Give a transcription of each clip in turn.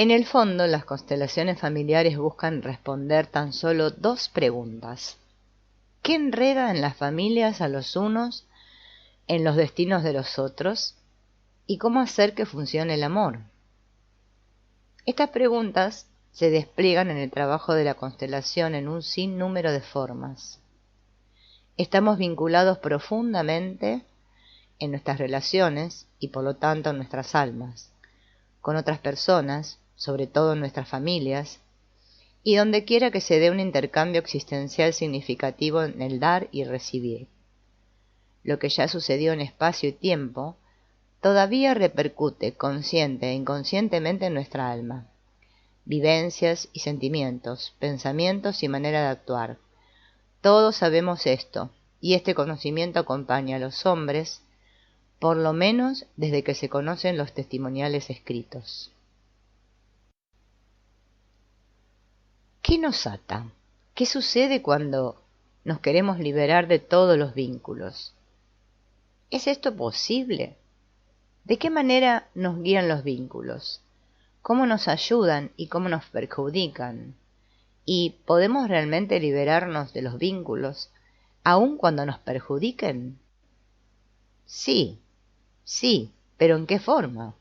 En el fondo, las constelaciones familiares buscan responder tan solo dos preguntas. ¿Qué enreda en las familias a los unos, en los destinos de los otros? ¿Y cómo hacer que funcione el amor? Estas preguntas se despliegan en el trabajo de la constelación en un sinnúmero de formas. Estamos vinculados profundamente en nuestras relaciones y por lo tanto en nuestras almas, con otras personas, sobre todo en nuestras familias, y donde quiera que se dé un intercambio existencial significativo en el dar y recibir. Lo que ya sucedió en espacio y tiempo todavía repercute consciente e inconscientemente en nuestra alma. Vivencias y sentimientos, pensamientos y manera de actuar. Todos sabemos esto, y este conocimiento acompaña a los hombres, por lo menos desde que se conocen los testimoniales escritos. ¿Qué nos ata? ¿Qué sucede cuando nos queremos liberar de todos los vínculos? ¿Es esto posible? ¿De qué manera nos guían los vínculos? ¿Cómo nos ayudan y cómo nos perjudican? ¿Y podemos realmente liberarnos de los vínculos, aun cuando nos perjudiquen? Sí, pero ¿en qué forma?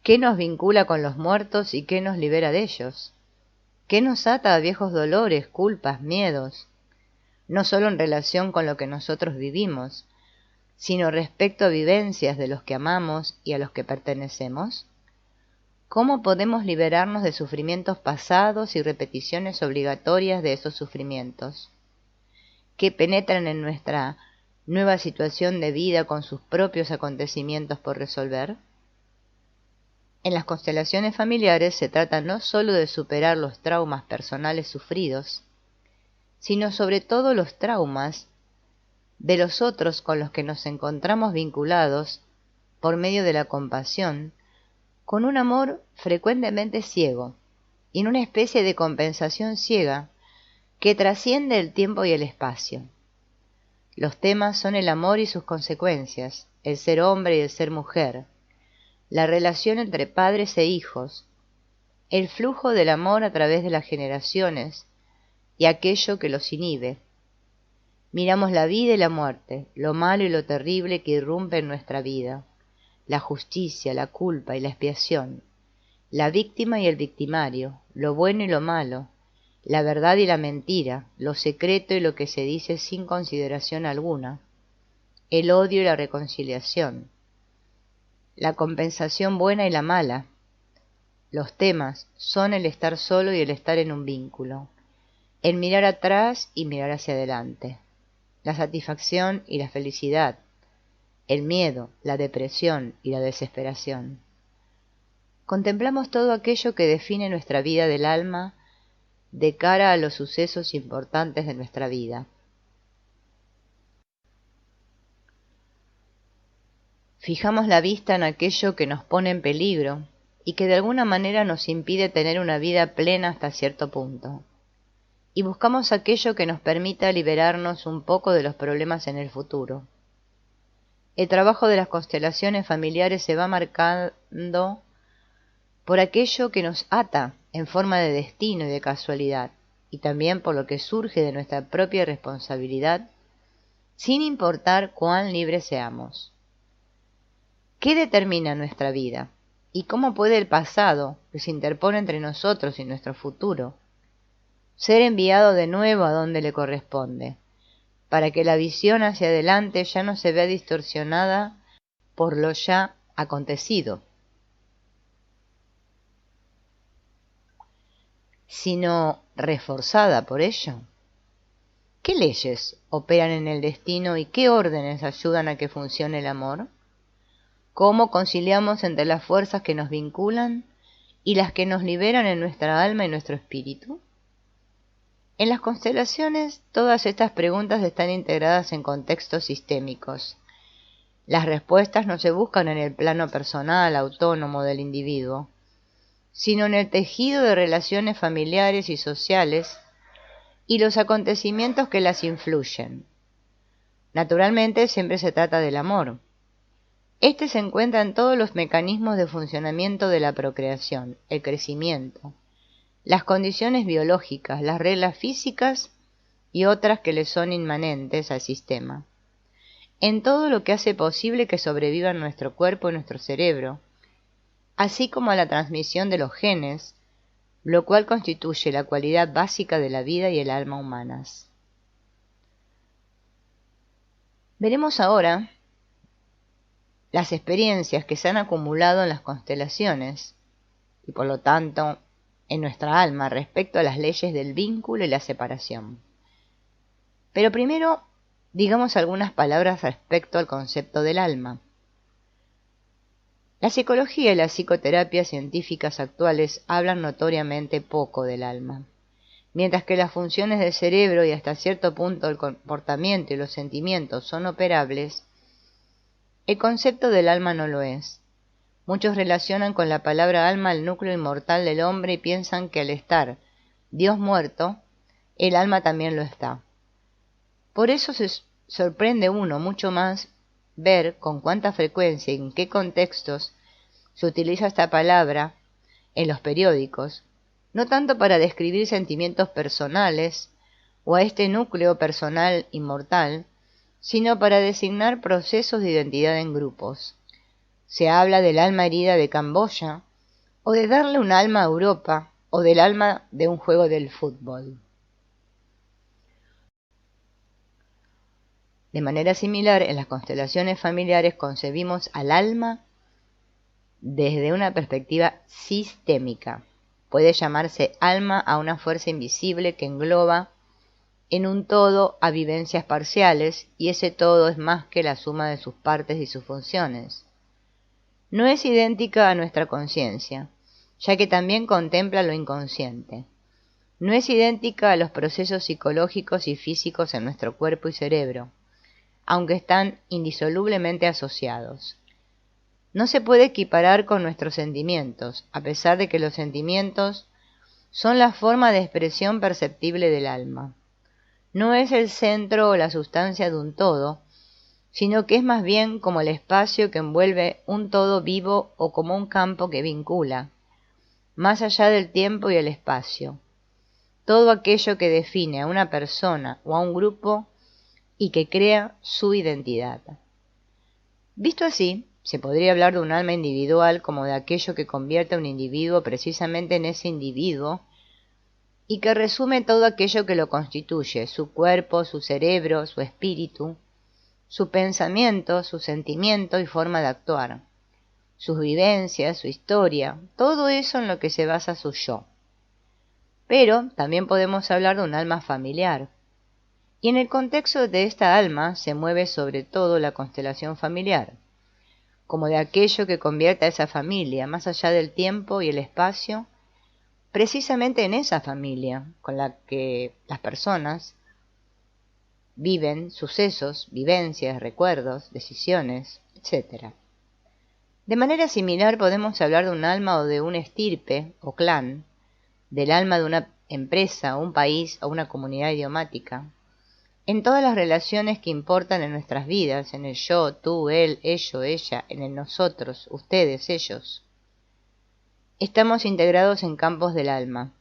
¿Qué nos vincula con los muertos y qué nos libera de ellos? ¿Qué nos ata a viejos dolores, culpas, miedos? No solo en relación con lo que nosotros vivimos, sino respecto a vivencias de los que amamos y a los que pertenecemos. ¿Cómo podemos liberarnos de sufrimientos pasados y repeticiones obligatorias de esos sufrimientos, que penetran en nuestra nueva situación de vida con sus propios acontecimientos por resolver? En las constelaciones familiares se trata no solo de superar los traumas personales sufridos, sino sobre todo los traumas de los otros con los que nos encontramos vinculados por medio de la compasión, con un amor frecuentemente ciego y en una especie de compensación ciega que trasciende el tiempo y el espacio. Los temas son el amor y sus consecuencias, el ser hombre y el ser mujer, la relación entre padres e hijos, el flujo del amor a través de las generaciones y aquello que los inhibe. Miramos la vida y la muerte, lo malo y lo terrible que irrumpe en nuestra vida, la justicia, la culpa y la expiación, la víctima y el victimario, lo bueno y lo malo, la verdad y la mentira, lo secreto y lo que se dice sin consideración alguna, el odio y la reconciliación, la compensación buena y la mala. Los temas son el estar solo y el estar en un vínculo, el mirar atrás y mirar hacia adelante, la satisfacción y la felicidad, el miedo, la depresión y la desesperación. Contemplamos todo aquello que define nuestra vida del alma de cara a los sucesos importantes de nuestra vida. Fijamos la vista en aquello que nos pone en peligro y que de alguna manera nos impide tener una vida plena hasta cierto punto. Y buscamos aquello que nos permita liberarnos un poco de los problemas en el futuro. El trabajo de las constelaciones familiares se va marcando por aquello que nos ata en forma de destino y de casualidad, y también por lo que surge de nuestra propia responsabilidad, sin importar cuán libres seamos. ¿Qué determina nuestra vida? ¿Y cómo puede el pasado, que se interpone entre nosotros y nuestro futuro, ser enviado de nuevo a donde le corresponde, para que la visión hacia adelante ya no se vea distorsionada por lo ya acontecido, sino reforzada por ello? ¿Qué leyes operan en el destino y qué órdenes ayudan a que funcione el amor? ¿Cómo conciliamos entre las fuerzas que nos vinculan y las que nos liberan en nuestra alma y nuestro espíritu? En las constelaciones, todas estas preguntas están integradas en contextos sistémicos. Las respuestas no se buscan en el plano personal, autónomo del individuo, sino en el tejido de relaciones familiares y sociales y los acontecimientos que las influyen. Naturalmente, siempre se trata del amor, Este se encuentra en todos los mecanismos de funcionamiento de la procreación, el crecimiento, las condiciones biológicas, las reglas físicas y otras que le son inmanentes al sistema, en todo lo que hace posible que sobrevivan nuestro cuerpo y nuestro cerebro, así como a la transmisión de los genes, lo cual constituye la cualidad básica de la vida y el alma humanas. Veremos ahora las experiencias que se han acumulado en las constelaciones y por lo tanto en nuestra alma respecto a las leyes del vínculo y la separación. Pero primero digamos algunas palabras respecto al concepto del alma. La psicología y las psicoterapias científicas actuales hablan notoriamente poco del alma, mientras que las funciones del cerebro y hasta cierto punto el comportamiento y los sentimientos son operables. El concepto del alma no lo es. Muchos relacionan con la palabra alma el núcleo inmortal del hombre y piensan que al estar Dios muerto, el alma también lo está. Por eso se sorprende uno mucho más ver con cuánta frecuencia y en qué contextos se utiliza esta palabra en los periódicos, no tanto para describir sentimientos personales o a este núcleo personal inmortal, sino para designar procesos de identidad en grupos. Se habla del alma herida de Camboya, o de darle un alma a Europa, o del alma de un juego del fútbol. De manera similar, en las constelaciones familiares concebimos al alma desde una perspectiva sistémica. Puede llamarse alma a una fuerza invisible que engloba en un todo a vivencias parciales, y ese todo es más que la suma de sus partes y sus funciones. No es idéntica a nuestra conciencia, ya que también contempla lo inconsciente. No es idéntica a los procesos psicológicos y físicos en nuestro cuerpo y cerebro, aunque están indisolublemente asociados. No se puede equiparar con nuestros sentimientos, a pesar de que los sentimientos son la forma de expresión perceptible del alma. No es el centro o la sustancia de un todo, sino que es más bien como el espacio que envuelve un todo vivo o como un campo que vincula, más allá del tiempo y el espacio, todo aquello que define a una persona o a un grupo y que crea su identidad. Visto así, se podría hablar de un alma individual como de aquello que convierte a un individuo precisamente en ese individuo y que resume todo aquello que lo constituye, su cuerpo, su cerebro, su espíritu, su pensamiento, su sentimiento y forma de actuar, sus vivencias, su historia, todo eso en lo que se basa su yo. Pero también podemos hablar de un alma familiar, y en el contexto de esta alma se mueve sobre todo la constelación familiar, como de aquello que convierte a esa familia, más allá del tiempo y el espacio, precisamente en esa familia con la que las personas viven sucesos, vivencias, recuerdos, decisiones, etc. De manera similar podemos hablar de un alma o de un estirpe o clan, del alma de una empresa, un país o una comunidad idiomática, en todas las relaciones que importan en nuestras vidas, en el yo, tú, él, ello, ella, en el nosotros, ustedes, ellos. Estamos integrados en campos del alma,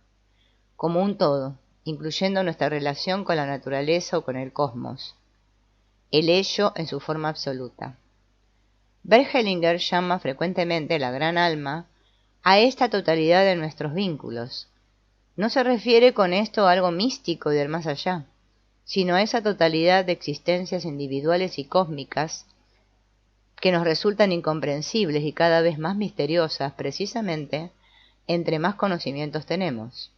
como un todo, incluyendo nuestra relación con la naturaleza o con el cosmos, el ello en su forma absoluta. Bert Hellinger llama frecuentemente la gran alma a esta totalidad de nuestros vínculos. No se refiere con esto a algo místico y del más allá, sino a esa totalidad de existencias individuales y cósmicas que nos resultan incomprensibles y cada vez más misteriosas precisamente entre más conocimientos tenemos,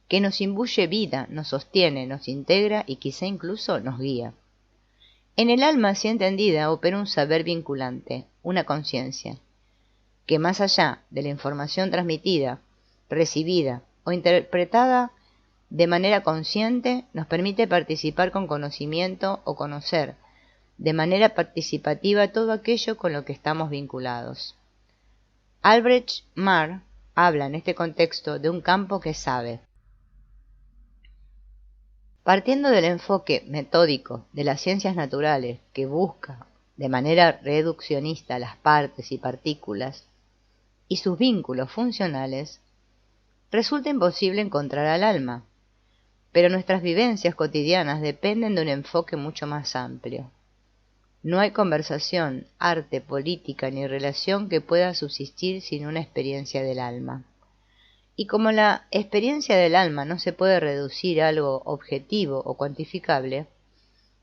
que nos imbuye vida, nos sostiene, nos integra y quizá incluso nos guía. En el alma así entendida opera un saber vinculante, una conciencia, que más allá de la información transmitida, recibida o interpretada de manera consciente, nos permite participar con conocimiento o conocer de manera participativa todo aquello con lo que estamos vinculados. Albrecht Marr habla en este contexto de un campo que sabe. Partiendo del enfoque metódico de las ciencias naturales que busca de manera reduccionista las partes y partículas y sus vínculos funcionales, resulta imposible encontrar al alma, pero nuestras vivencias cotidianas dependen de un enfoque mucho más amplio. No hay conversación, arte, política ni relación que pueda subsistir sin una experiencia del alma. Y como la experiencia del alma no se puede reducir a algo objetivo o cuantificable,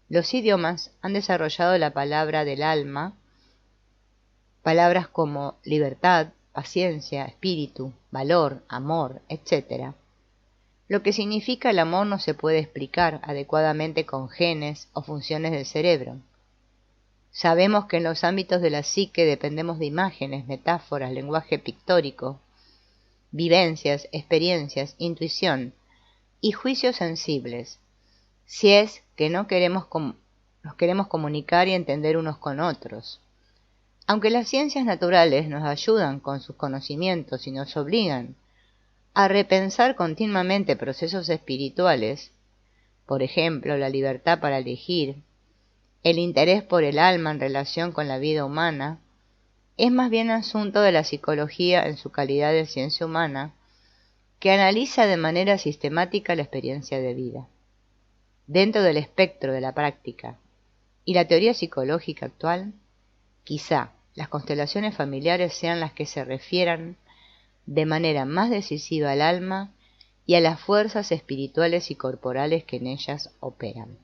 los idiomas han desarrollado la palabra del alma, palabras como libertad, paciencia, espíritu, valor, amor, etc. Lo que significa el amor no se puede explicar adecuadamente con genes o funciones del cerebro. Sabemos que en los ámbitos de la psique dependemos de imágenes, metáforas, lenguaje pictórico, vivencias, experiencias, intuición y juicios sensibles, si es que nos queremos comunicar y entender unos con otros. Aunque las ciencias naturales nos ayudan con sus conocimientos y nos obligan a repensar continuamente procesos espirituales, por ejemplo, la libertad para elegir, el interés por el alma en relación con la vida humana, es más bien asunto de la psicología en su calidad de ciencia humana, que analiza de manera sistemática la experiencia de vida. Dentro del espectro de la práctica y la teoría psicológica actual, quizá las constelaciones familiares sean las que se refieran de manera más decisiva al alma y a las fuerzas espirituales y corporales que en ellas operan.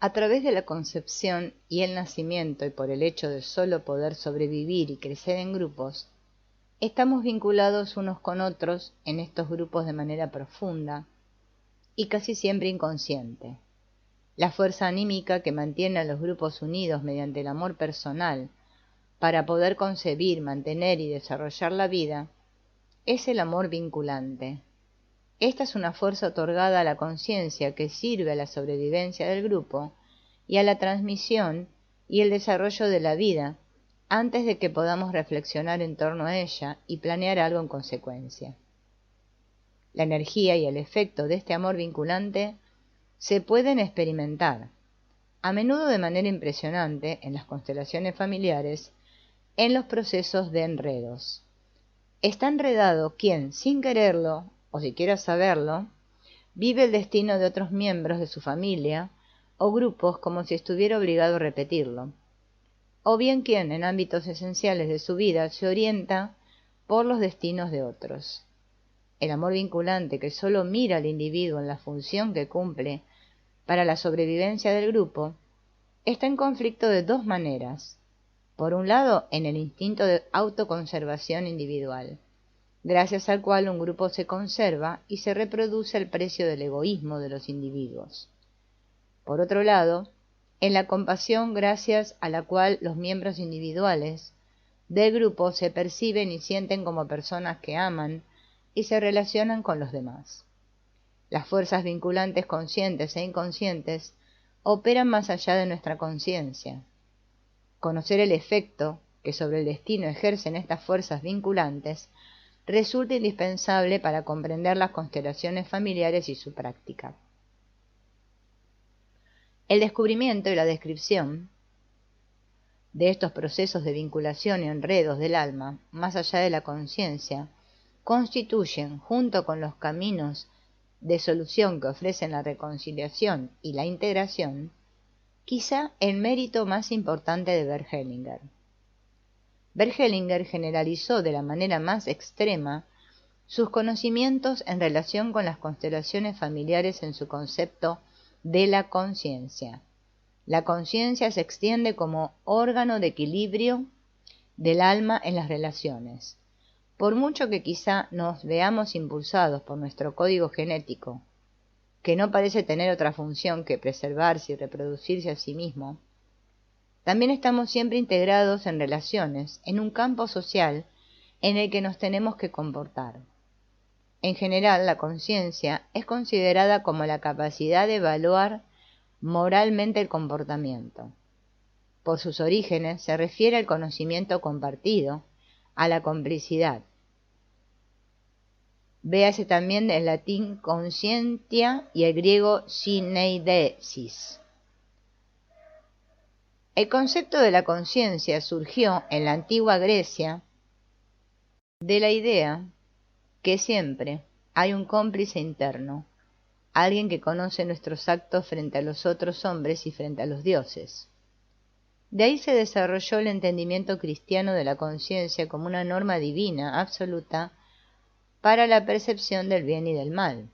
A través de la concepción y el nacimiento y por el hecho de solo poder sobrevivir y crecer en grupos, estamos vinculados unos con otros en estos grupos de manera profunda y casi siempre inconsciente. La fuerza anímica que mantiene a los grupos unidos mediante el amor personal para poder concebir, mantener y desarrollar la vida es el amor vinculante. Esta es una fuerza otorgada a la conciencia que sirve a la sobrevivencia del grupo y a la transmisión y el desarrollo de la vida antes de que podamos reflexionar en torno a ella y planear algo en consecuencia. La energía y el efecto de este amor vinculante se pueden experimentar, a menudo de manera impresionante, en las constelaciones familiares, en los procesos de enredos. Está enredado quien, sin quererlo, o siquiera saberlo, vive el destino de otros miembros de su familia o grupos como si estuviera obligado a repetirlo, o bien quien, en ámbitos esenciales de su vida, se orienta por los destinos de otros. El amor vinculante que solo mira al individuo en la función que cumple para la sobrevivencia del grupo, está en conflicto de dos maneras. Por un lado, en el instinto de autoconservación individual, gracias al cual un grupo se conserva y se reproduce al precio del egoísmo de los individuos. Por otro lado, en la compasión gracias a la cual los miembros individuales del grupo se perciben y sienten como personas que aman y se relacionan con los demás. Las fuerzas vinculantes conscientes e inconscientes operan más allá de nuestra conciencia. Conocer el efecto que sobre el destino ejercen estas fuerzas vinculantes resulta indispensable para comprender las constelaciones familiares y su práctica. El descubrimiento y la descripción de estos procesos de vinculación y enredos del alma, más allá de la conciencia, constituyen, junto con los caminos de solución que ofrecen la reconciliación y la integración, quizá el mérito más importante de Bert Hellinger. Bert Hellinger generalizó de la manera más extrema sus conocimientos en relación con las constelaciones familiares en su concepto de la conciencia. La conciencia se extiende como órgano de equilibrio del alma en las relaciones. Por mucho que quizá nos veamos impulsados por nuestro código genético, que no parece tener otra función que preservarse y reproducirse a sí mismo, también estamos siempre integrados en relaciones, en un campo social en el que nos tenemos que comportar. En general, la conciencia es considerada como la capacidad de evaluar moralmente el comportamiento. Por sus orígenes se refiere al conocimiento compartido, a la complicidad. Véase también el latín conscientia y el griego syneidesis. El concepto de la conciencia surgió en la antigua Grecia de la idea que siempre hay un cómplice interno, alguien que conoce nuestros actos frente a los otros hombres y frente a los dioses. De ahí se desarrolló el entendimiento cristiano de la conciencia como una norma divina absoluta para la percepción del bien y del mal.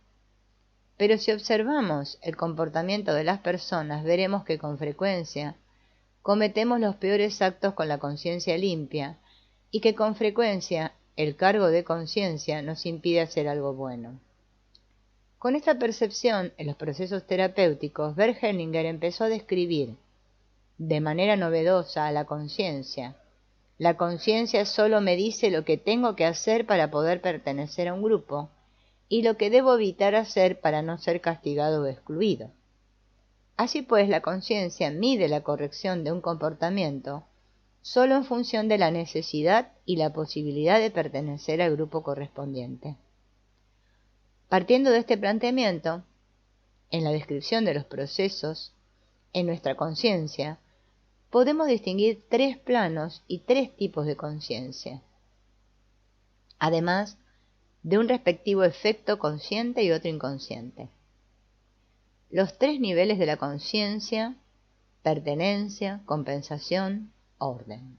Pero si observamos el comportamiento de las personas, veremos que con frecuencia cometemos los peores actos con la conciencia limpia y que con frecuencia el cargo de conciencia nos impide hacer algo bueno. Con esta percepción, en los procesos terapéuticos, Bert Hellinger empezó a describir de manera novedosa a la conciencia. La conciencia solo me dice lo que tengo que hacer para poder pertenecer a un grupo y lo que debo evitar hacer para no ser castigado o excluido. Así pues, la conciencia mide la corrección de un comportamiento solo en función de la necesidad y la posibilidad de pertenecer al grupo correspondiente. Partiendo de este planteamiento, en la descripción de los procesos en nuestra conciencia, podemos distinguir 3 planos y 3 tipos de conciencia, además de un respectivo efecto consciente y otro inconsciente. Los 3 niveles de la conciencia: pertenencia, compensación, orden.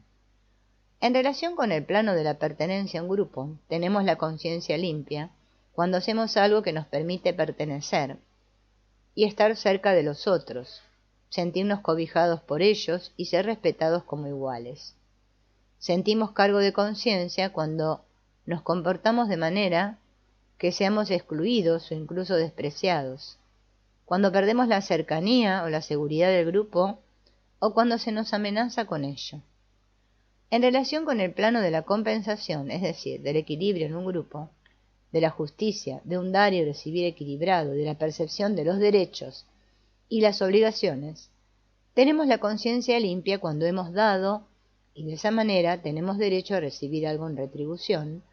En relación con el plano de la pertenencia a un grupo, tenemos la conciencia limpia cuando hacemos algo que nos permite pertenecer y estar cerca de los otros, sentirnos cobijados por ellos y ser respetados como iguales. Sentimos cargo de conciencia cuando nos comportamos de manera que seamos excluidos o incluso despreciados, cuando perdemos la cercanía o la seguridad del grupo o cuando se nos amenaza con ello. En relación con el plano de la compensación, es decir, del equilibrio en un grupo, de la justicia, de un dar y recibir equilibrado, de la percepción de los derechos y las obligaciones, tenemos la conciencia limpia cuando hemos dado y de esa manera tenemos derecho a recibir algo en retribución,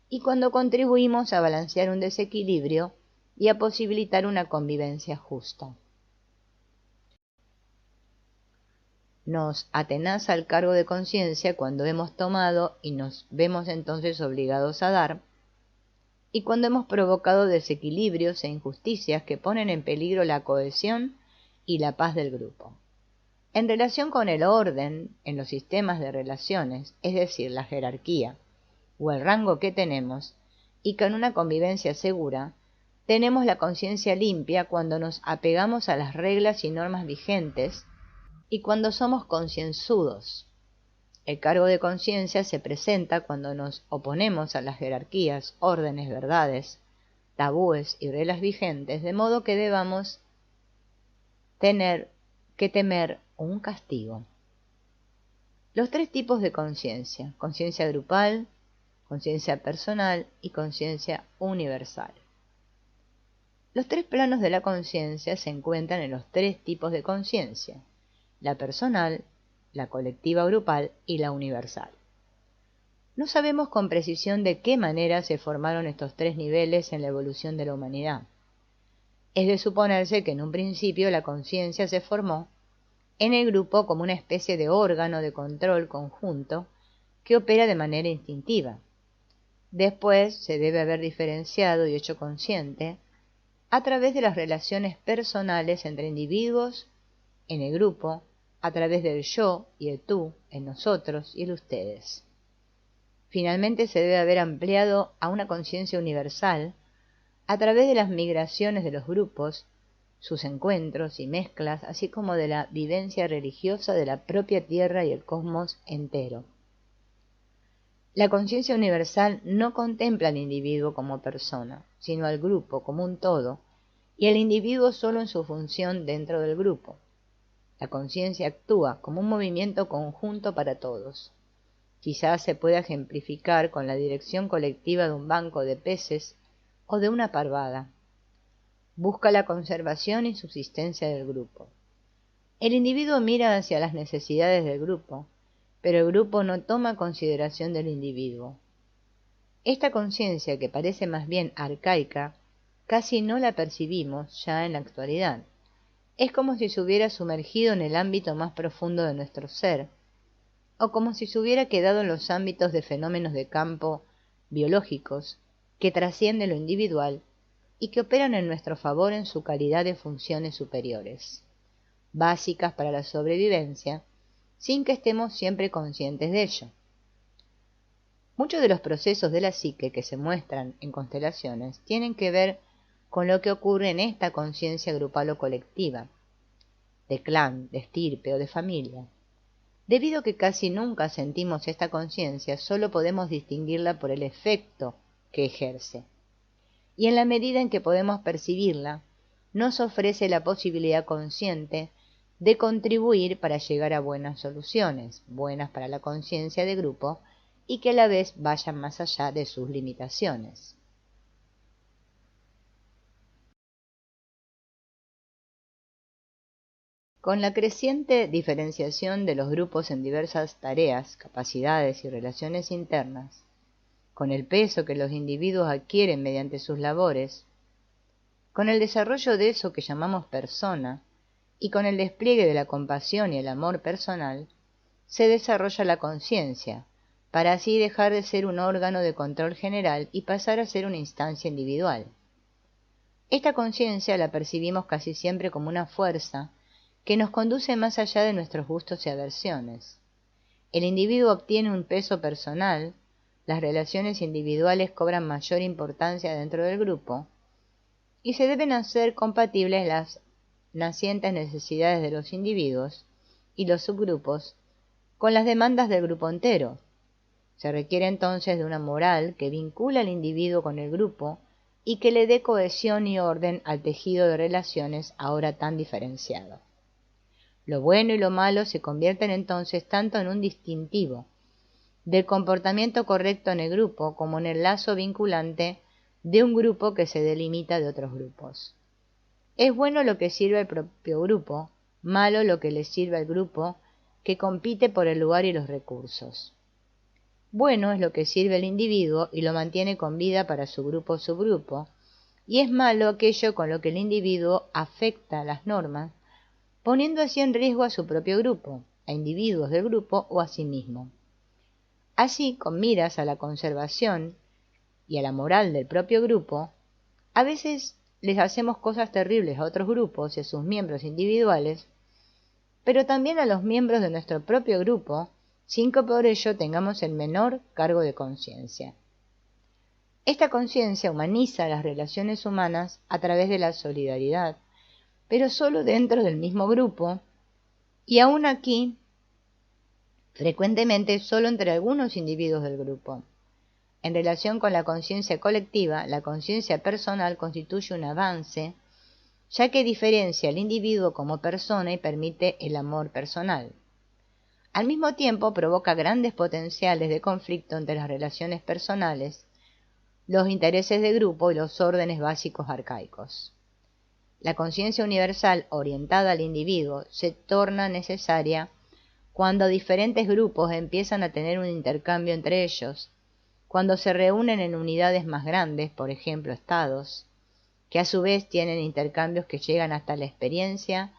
y cuando contribuimos a balancear un desequilibrio y a posibilitar una convivencia justa. Nos atenaza el cargo de conciencia cuando hemos tomado y nos vemos entonces obligados a dar, y cuando hemos provocado desequilibrios e injusticias que ponen en peligro la cohesión y la paz del grupo. En relación con el orden en los sistemas de relaciones, es decir, la jerarquía o el rango que tenemos, y con una convivencia segura, tenemos la conciencia limpia cuando nos apegamos a las reglas y normas vigentes y cuando somos concienzudos. El cargo de conciencia se presenta cuando nos oponemos a las jerarquías, órdenes, verdades, tabúes y reglas vigentes, de modo que debamos tener que temer un castigo. Los 3 tipos de conciencia: conciencia grupal, conciencia personal y conciencia universal. Los 3 planos de la conciencia se encuentran en los 3 tipos de conciencia: la personal, la colectiva grupal y la universal. No sabemos con precisión de qué manera se formaron estos 3 niveles en la evolución de la humanidad. Es de suponerse que en un principio la conciencia se formó en el grupo como una especie de órgano de control conjunto que opera de manera instintiva. Después se debe haber diferenciado y hecho consciente a través de las relaciones personales entre individuos en el grupo, a través del yo y el tú, en nosotros y el ustedes. Finalmente se debe haber ampliado a una conciencia universal a través de las migraciones de los grupos, sus encuentros y mezclas, así como de la vivencia religiosa de la propia Tierra y el cosmos entero. La conciencia universal no contempla al individuo como persona, sino al grupo como un todo, y el individuo solo en su función dentro del grupo. La conciencia actúa como un movimiento conjunto para todos. Quizás se pueda ejemplificar con la dirección colectiva de un banco de peces o de una parvada. Busca la conservación y subsistencia del grupo. El individuo mira hacia las necesidades del grupo, pero el grupo no toma consideración del individuo. Esta conciencia, que parece más bien arcaica, casi no la percibimos ya en la actualidad. Es como si se hubiera sumergido en el ámbito más profundo de nuestro ser, o como si se hubiera quedado en los ámbitos de fenómenos de campo biológicos que trascienden lo individual y que operan en nuestro favor en su calidad de funciones superiores, básicas para la sobrevivencia, sin que estemos siempre conscientes de ello. Muchos de los procesos de la psique que se muestran en constelaciones tienen que ver con lo que ocurre en esta conciencia grupal o colectiva, de clan, de estirpe o de familia. Debido a que casi nunca sentimos esta conciencia, solo podemos distinguirla por el efecto que ejerce. Y en la medida en que podemos percibirla, nos ofrece la posibilidad consciente de contribuir para llegar a buenas soluciones, buenas para la conciencia de grupo y que a la vez vayan más allá de sus limitaciones. Con la creciente diferenciación de los grupos en diversas tareas, capacidades y relaciones internas, con el peso que los individuos adquieren mediante sus labores, con el desarrollo de eso que llamamos persona, y con el despliegue de la compasión y el amor personal, se desarrolla la conciencia, para así dejar de ser un órgano de control general y pasar a ser una instancia individual. Esta conciencia la percibimos casi siempre como una fuerza que nos conduce más allá de nuestros gustos y aversiones. El individuo obtiene un peso personal, las relaciones individuales cobran mayor importancia dentro del grupo, y se deben hacer compatibles las nacientes necesidades de los individuos y los subgrupos con las demandas del grupo entero. Se requiere entonces de una moral que vincula al individuo con el grupo y que le dé cohesión y orden al tejido de relaciones ahora tan diferenciado. Lo bueno y lo malo se convierten entonces tanto en un distintivo del comportamiento correcto en el grupo como en el lazo vinculante de un grupo que se delimita de otros grupos. Es bueno lo que sirve al propio grupo, malo lo que le sirve al grupo que compite por el lugar y los recursos. Bueno es lo que sirve al individuo y lo mantiene con vida para su grupo o subgrupo, y es malo aquello con lo que el individuo afecta las normas, poniendo así en riesgo a su propio grupo, a individuos del grupo o a sí mismo. Así, con miras a la conservación y a la moral del propio grupo, a veces les hacemos cosas terribles a otros grupos y a sus miembros individuales, pero también a los miembros de nuestro propio grupo, sin que por ello tengamos el menor cargo de conciencia. Esta conciencia humaniza las relaciones humanas a través de la solidaridad, pero solo dentro del mismo grupo, y aún aquí, frecuentemente solo entre algunos individuos del grupo. En relación con la conciencia colectiva, la conciencia personal constituye un avance, ya que diferencia al individuo como persona y permite el amor personal. Al mismo tiempo provoca grandes potenciales de conflicto entre las relaciones personales, los intereses de grupo y los órdenes básicos arcaicos. La conciencia universal orientada al individuo se torna necesaria cuando diferentes grupos empiezan a tener un intercambio entre ellos, cuando se reúnen en unidades más grandes, por ejemplo estados, que a su vez tienen intercambios que llegan hasta la experiencia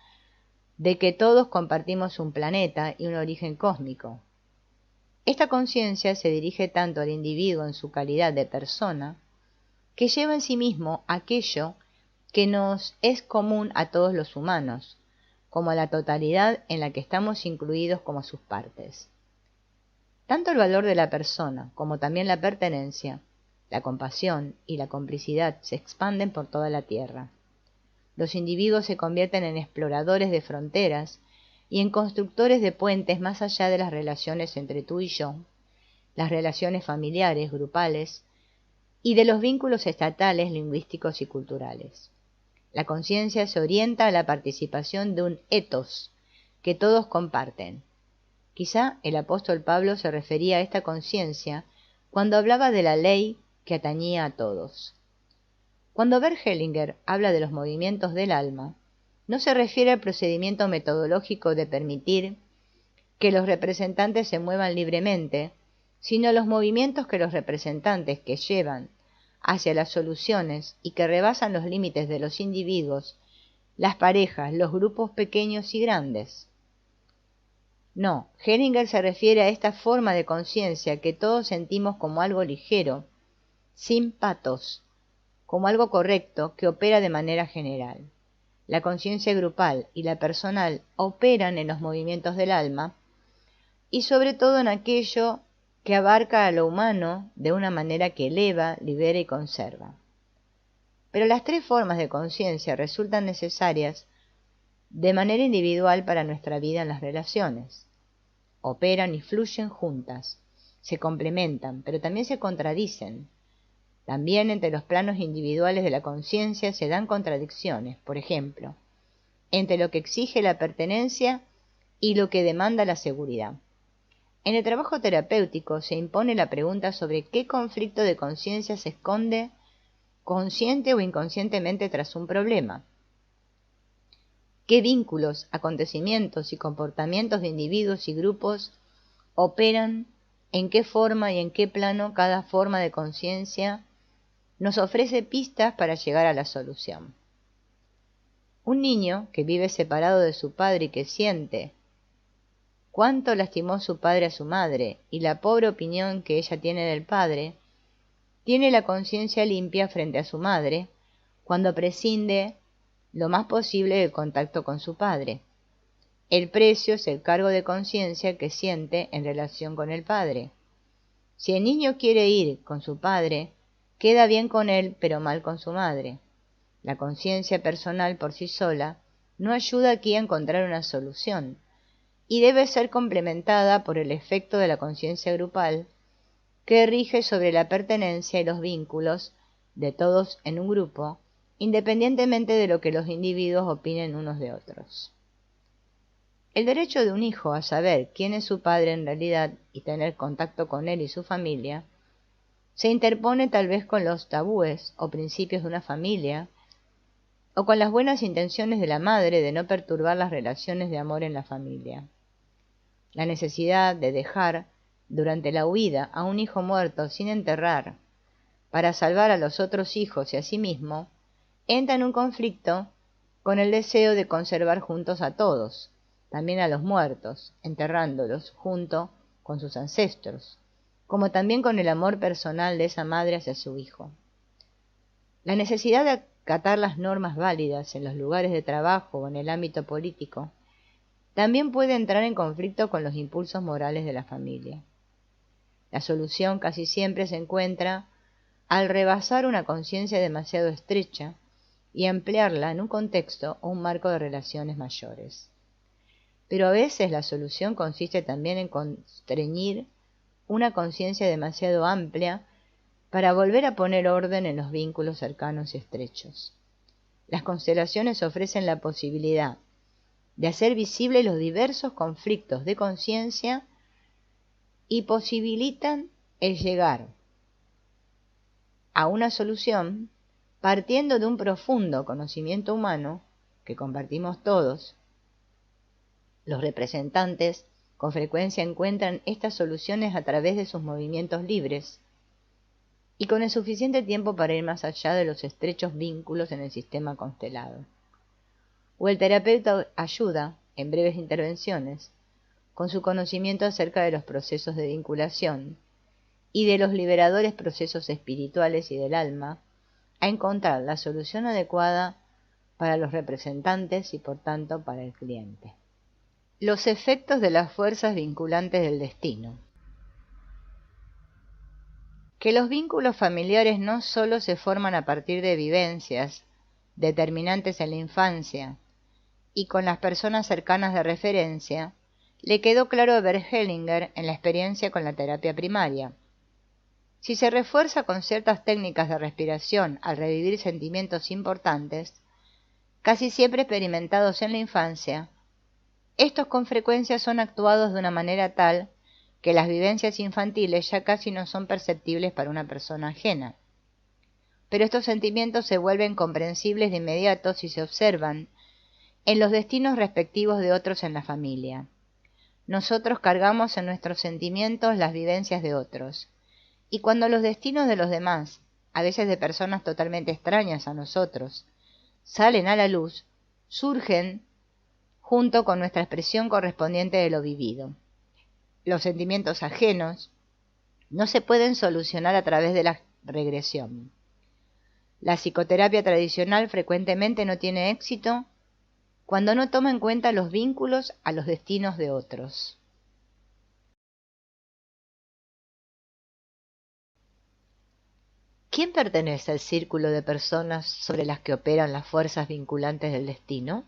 de que todos compartimos un planeta y un origen cósmico. Esta conciencia se dirige tanto al individuo en su calidad de persona, que lleva en sí mismo aquello que nos es común a todos los humanos, como a la totalidad en la que estamos incluidos como sus partes. Tanto el valor de la persona como también la pertenencia, la compasión y la complicidad se expanden por toda la Tierra. Los individuos se convierten en exploradores de fronteras y en constructores de puentes más allá de las relaciones entre tú y yo, las relaciones familiares, grupales, y de los vínculos estatales, lingüísticos y culturales. La conciencia se orienta a la participación de un ethos que todos comparten. Quizá el apóstol Pablo se refería a esta conciencia cuando hablaba de la ley que atañía a todos. Cuando Bert Hellinger habla de los movimientos del alma, no se refiere al procedimiento metodológico de permitir que los representantes se muevan libremente, sino a los movimientos que los representantes que llevan hacia las soluciones y que rebasan los límites de los individuos las parejas, los grupos pequeños y grandes. No, Hellinger se refiere a esta forma de conciencia que todos sentimos como algo ligero, sin patos, como algo correcto que opera de manera general. La conciencia grupal y la personal operan en los movimientos del alma y sobre todo en aquello que abarca a lo humano de una manera que eleva, libera y conserva. Pero las tres formas de conciencia resultan necesarias de manera individual para nuestra vida en las relaciones. Operan y fluyen juntas, se complementan, pero también se contradicen. También entre los planos individuales de la conciencia se dan contradicciones, por ejemplo, entre lo que exige la pertenencia y lo que demanda la seguridad. En el trabajo terapéutico se impone la pregunta sobre qué conflicto de conciencia se esconde consciente o inconscientemente tras un problema. ¿Qué vínculos, acontecimientos y comportamientos de individuos y grupos operan, en qué forma y en qué plano cada forma de conciencia nos ofrece pistas para llegar a la solución? Un niño que vive separado de su padre y que siente cuánto lastimó su padre a su madre y la pobre opinión que ella tiene del padre, tiene la conciencia limpia frente a su madre cuando prescinde lo más posible del contacto con su padre. El precio es el cargo de conciencia que siente en relación con el padre. Si el niño quiere ir con su padre, queda bien con él, pero mal con su madre. La conciencia personal por sí sola no ayuda aquí a encontrar una solución, y debe ser complementada por el efecto de la conciencia grupal, que rige sobre la pertenencia y los vínculos de todos en un grupo, independientemente de lo que los individuos opinen unos de otros. El derecho de un hijo a saber quién es su padre en realidad y tener contacto con él y su familia, se interpone tal vez con los tabúes o principios de una familia, o con las buenas intenciones de la madre de no perturbar las relaciones de amor en la familia. La necesidad de dejar durante la huida a un hijo muerto sin enterrar para salvar a los otros hijos y a sí mismo, entra en un conflicto con el deseo de conservar juntos a todos, también a los muertos, enterrándolos junto con sus ancestros, como también con el amor personal de esa madre hacia su hijo. La necesidad de acatar las normas válidas en los lugares de trabajo o en el ámbito político también puede entrar en conflicto con los impulsos morales de la familia. La solución casi siempre se encuentra al rebasar una conciencia demasiado estrecha y ampliarla en un contexto o un marco de relaciones mayores. Pero a veces la solución consiste también en constreñir una conciencia demasiado amplia para volver a poner orden en los vínculos cercanos y estrechos. Las constelaciones ofrecen la posibilidad de hacer visibles los diversos conflictos de conciencia y posibilitan el llegar a una solución partiendo de un profundo conocimiento humano que compartimos todos. Los representantes con frecuencia encuentran estas soluciones a través de sus movimientos libres y con el suficiente tiempo para ir más allá de los estrechos vínculos en el sistema constelado. O el terapeuta ayuda, en breves intervenciones, con su conocimiento acerca de los procesos de vinculación y de los liberadores procesos espirituales y del alma, a encontrar la solución adecuada para los representantes y por tanto para el cliente. Los efectos de las fuerzas vinculantes del destino. Que los vínculos familiares no sólo se forman a partir de vivencias determinantes en la infancia y con las personas cercanas de referencia, le quedó claro a Bert Hellinger en la experiencia con la terapia primaria. Si se refuerza con ciertas técnicas de respiración al revivir sentimientos importantes, casi siempre experimentados en la infancia, estos con frecuencia son actuados de una manera tal que las vivencias infantiles ya casi no son perceptibles para una persona ajena. Pero estos sentimientos se vuelven comprensibles de inmediato si se observan en los destinos respectivos de otros en la familia. Nosotros cargamos en nuestros sentimientos las vivencias de otros, y cuando los destinos de los demás, a veces de personas totalmente extrañas a nosotros, salen a la luz, surgen junto con nuestra expresión correspondiente de lo vivido. Los sentimientos ajenos no se pueden solucionar a través de la regresión. La psicoterapia tradicional frecuentemente no tiene éxito cuando no toma en cuenta los vínculos a los destinos de otros. ¿Quién pertenece al círculo de personas sobre las que operan las fuerzas vinculantes del destino?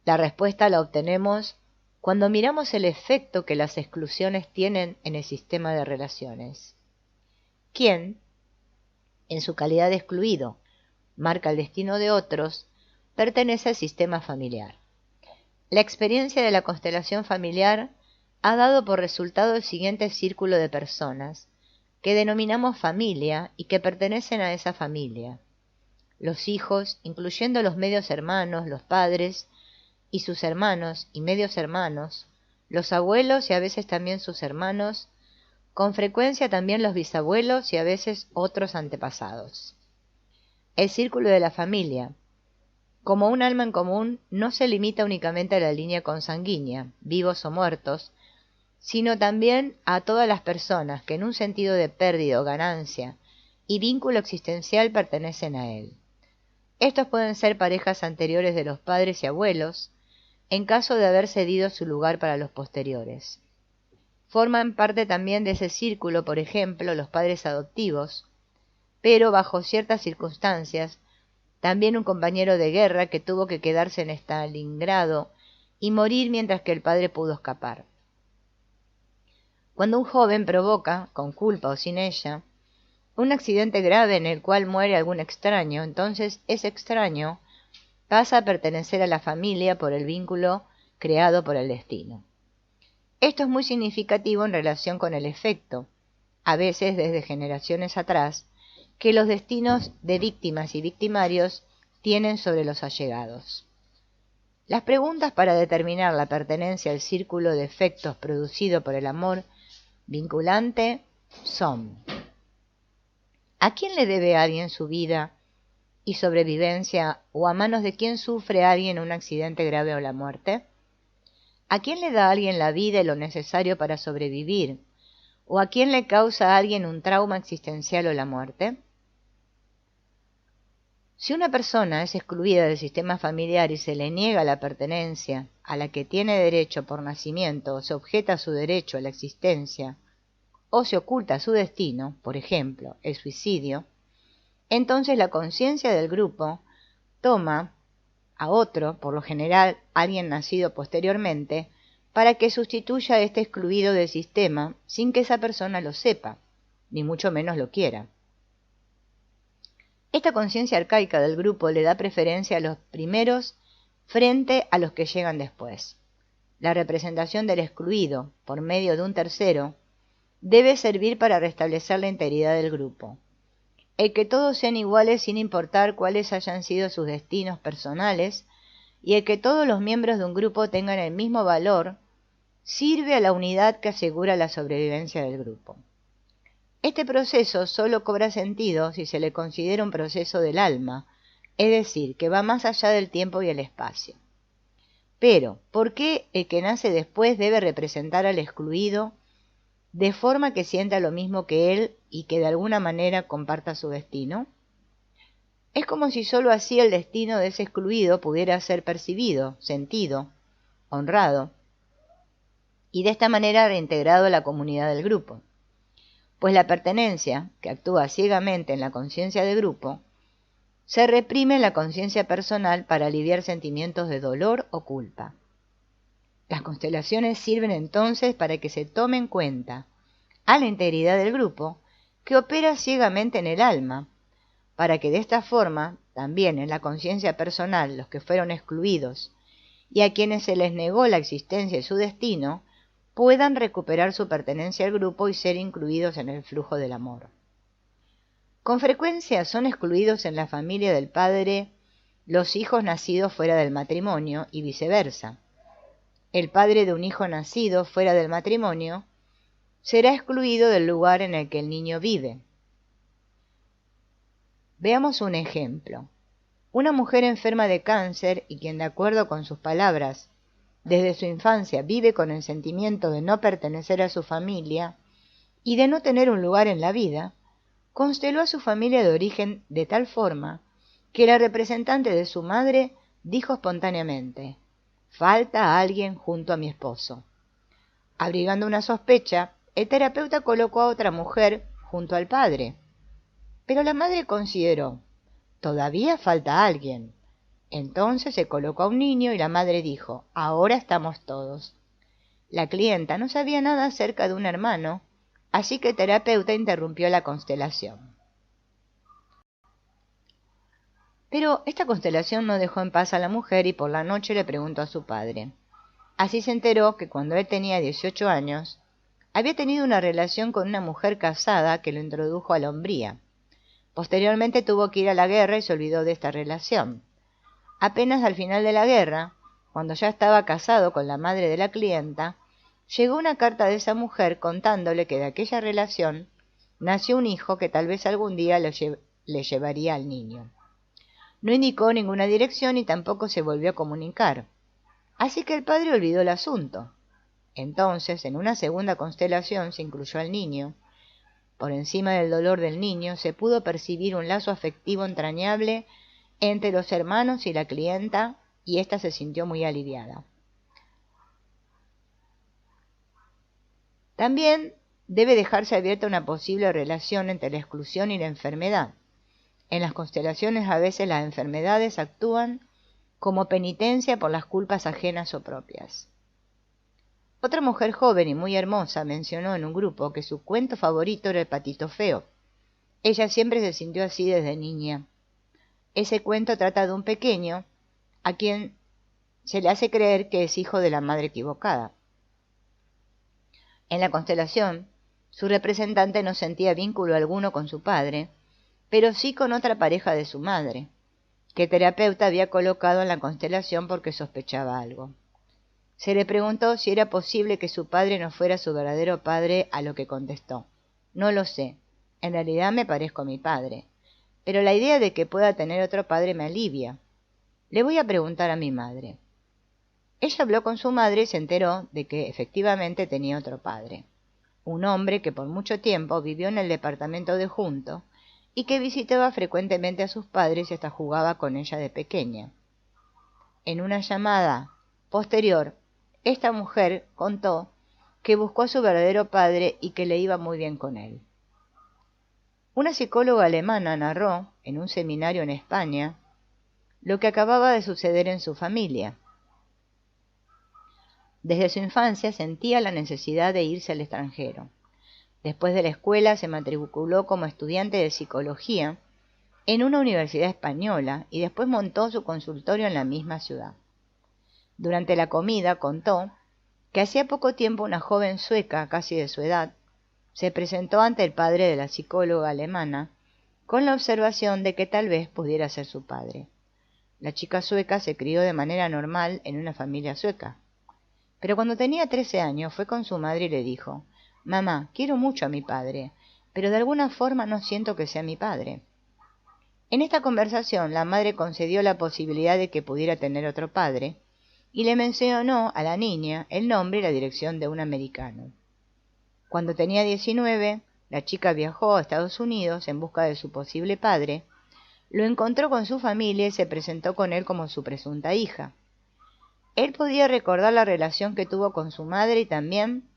La respuesta la obtenemos cuando miramos el efecto que las exclusiones tienen en el sistema de relaciones. ¿Quién, en su calidad de excluido, marca el destino de otros, pertenece al sistema familiar? La experiencia de la constelación familiar ha dado por resultado el siguiente círculo de personas, que denominamos familia y que pertenecen a esa familia. Los hijos, incluyendo los medios hermanos, los padres y sus hermanos y medios hermanos, los abuelos y a veces también sus hermanos, con frecuencia también los bisabuelos y a veces otros antepasados. El círculo de la familia, como un alma en común, no se limita únicamente a la línea consanguínea, vivos o muertos, sino también a todas las personas que en un sentido de pérdida o ganancia y vínculo existencial pertenecen a él. Estos pueden ser parejas anteriores de los padres y abuelos, en caso de haber cedido su lugar para los posteriores. Forman parte también de ese círculo, por ejemplo, los padres adoptivos, pero bajo ciertas circunstancias, también un compañero de guerra que tuvo que quedarse en Stalingrado y morir mientras que el padre pudo escapar. Cuando un joven provoca, con culpa o sin ella, un accidente grave en el cual muere algún extraño, entonces ese extraño pasa a pertenecer a la familia por el vínculo creado por el destino. Esto es muy significativo en relación con el efecto, a veces desde generaciones atrás, que los destinos de víctimas y victimarios tienen sobre los allegados. Las preguntas para determinar la pertenencia al círculo de efectos producido por el amor vinculante son: ¿a quién le debe alguien su vida y sobrevivencia o a manos de quién sufre alguien un accidente grave o la muerte? ¿A quién le da alguien la vida y lo necesario para sobrevivir? ¿O a quién le causa a alguien un trauma existencial o la muerte? Si una persona es excluida del sistema familiar y se le niega la pertenencia a la que tiene derecho por nacimiento, o se objeta su derecho a la existencia, o se oculta su destino, por ejemplo, el suicidio, entonces la conciencia del grupo toma a otro, por lo general alguien nacido posteriormente, para que sustituya a este excluido del sistema sin que esa persona lo sepa, ni mucho menos lo quiera. Esta conciencia arcaica del grupo le da preferencia a los primeros frente a los que llegan después. La representación del excluido, por medio de un tercero, debe servir para restablecer la integridad del grupo. El que todos sean iguales sin importar cuáles hayan sido sus destinos personales, y el que todos los miembros de un grupo tengan el mismo valor, sirve a la unidad que asegura la sobrevivencia del grupo. Este proceso solo cobra sentido si se le considera un proceso del alma, es decir, que va más allá del tiempo y el espacio. Pero, ¿por qué el que nace después debe representar al excluido de forma que sienta lo mismo que él y que de alguna manera comparta su destino? Es como si sólo así el destino de ese excluido pudiera ser percibido, sentido, honrado, y de esta manera reintegrado a la comunidad del grupo. Pues la pertenencia, que actúa ciegamente en la conciencia de grupo, se reprime en la conciencia personal para aliviar sentimientos de dolor o culpa. Las constelaciones sirven entonces para que se tome en cuenta a la integridad del grupo que opera ciegamente en el alma, para que de esta forma, también en la conciencia personal, los que fueron excluidos y a quienes se les negó la existencia y su destino, puedan recuperar su pertenencia al grupo y ser incluidos en el flujo del amor. Con frecuencia son excluidos en la familia del padre los hijos nacidos fuera del matrimonio y viceversa. El padre de un hijo nacido fuera del matrimonio será excluido del lugar en el que el niño vive. Veamos un ejemplo. Una mujer enferma de cáncer y quien, de acuerdo con sus palabras, desde su infancia vive con el sentimiento de no pertenecer a su familia y de no tener un lugar en la vida, consteló a su familia de origen de tal forma que la representante de su madre dijo espontáneamente: «Falta alguien junto a mi esposo». Abrigando una sospecha, el terapeuta colocó a otra mujer junto al padre. Pero la madre consideró: «Todavía falta alguien». Entonces se colocó a un niño y la madre dijo: «Ahora estamos todos». La clienta no sabía nada acerca de un hermano, así que el terapeuta interrumpió la constelación. Pero esta constelación no dejó en paz a la mujer y por la noche le preguntó a su padre. Así se enteró que cuando él tenía 18 años, había tenido una relación con una mujer casada que lo introdujo a la hombría. Posteriormente tuvo que ir a la guerra y se olvidó de esta relación. Apenas al final de la guerra, cuando ya estaba casado con la madre de la clienta, llegó una carta de esa mujer contándole que de aquella relación nació un hijo que tal vez algún día le llevaría al niño. No indicó ninguna dirección y tampoco se volvió a comunicar. Así que el padre olvidó el asunto. Entonces, en una segunda constelación se incluyó al niño. Por encima del dolor del niño se pudo percibir un lazo afectivo entrañable entre los hermanos y la clienta, y ésta se sintió muy aliviada. También debe dejarse abierta una posible relación entre la exclusión y la enfermedad. En las constelaciones a veces las enfermedades actúan como penitencia por las culpas ajenas o propias. Otra mujer joven y muy hermosa mencionó en un grupo que su cuento favorito era El patito feo. Ella siempre se sintió así desde niña. Ese cuento trata de un pequeño a quien se le hace creer que es hijo de la madre equivocada. En la constelación, su representante no sentía vínculo alguno con su padre, pero sí con otra pareja de su madre, que el terapeuta había colocado en la constelación porque sospechaba algo. Se le preguntó si era posible que su padre no fuera su verdadero padre, a lo que contestó: «No lo sé, en realidad me parezco a mi padre, pero la idea de que pueda tener otro padre me alivia. Le voy a preguntar a mi madre». Ella habló con su madre y se enteró de que efectivamente tenía otro padre, un hombre que por mucho tiempo vivió en el departamento de junto y que visitaba frecuentemente a sus padres y hasta jugaba con ella de pequeña. En una llamada posterior, esta mujer contó que buscó a su verdadero padre y que le iba muy bien con él. Una psicóloga alemana narró, en un seminario en España, lo que acababa de suceder en su familia. Desde su infancia sentía la necesidad de irse al extranjero. Después de la escuela se matriculó como estudiante de psicología en una universidad española y después montó su consultorio en la misma ciudad. Durante la comida contó que hacía poco tiempo una joven sueca, casi de su edad, se presentó ante el padre de la psicóloga alemana con la observación de que tal vez pudiera ser su padre. La chica sueca se crió de manera normal en una familia sueca. Pero cuando tenía 13 años fue con su madre y le dijo: «Mamá, quiero mucho a mi padre, pero de alguna forma no siento que sea mi padre». En esta conversación la madre concedió la posibilidad de que pudiera tener otro padre y le mencionó a la niña el nombre y la dirección de un americano. Cuando tenía 19, la chica viajó a Estados Unidos en busca de su posible padre, lo encontró con su familia y se presentó con él como su presunta hija. Él podía recordar la relación que tuvo con su madre y también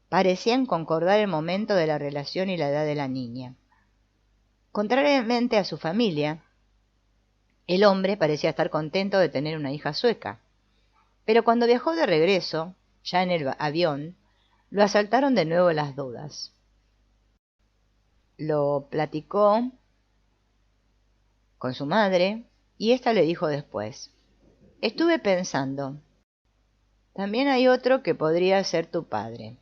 parecían concordar el momento de la relación y la edad de la niña. Contrariamente a su familia, el hombre parecía estar contento de tener una hija sueca, pero cuando viajó de regreso, ya en el avión, lo asaltaron de nuevo las dudas. Lo platicó con su madre y ésta le dijo después: «Estuve pensando, también hay otro que podría ser tu padre».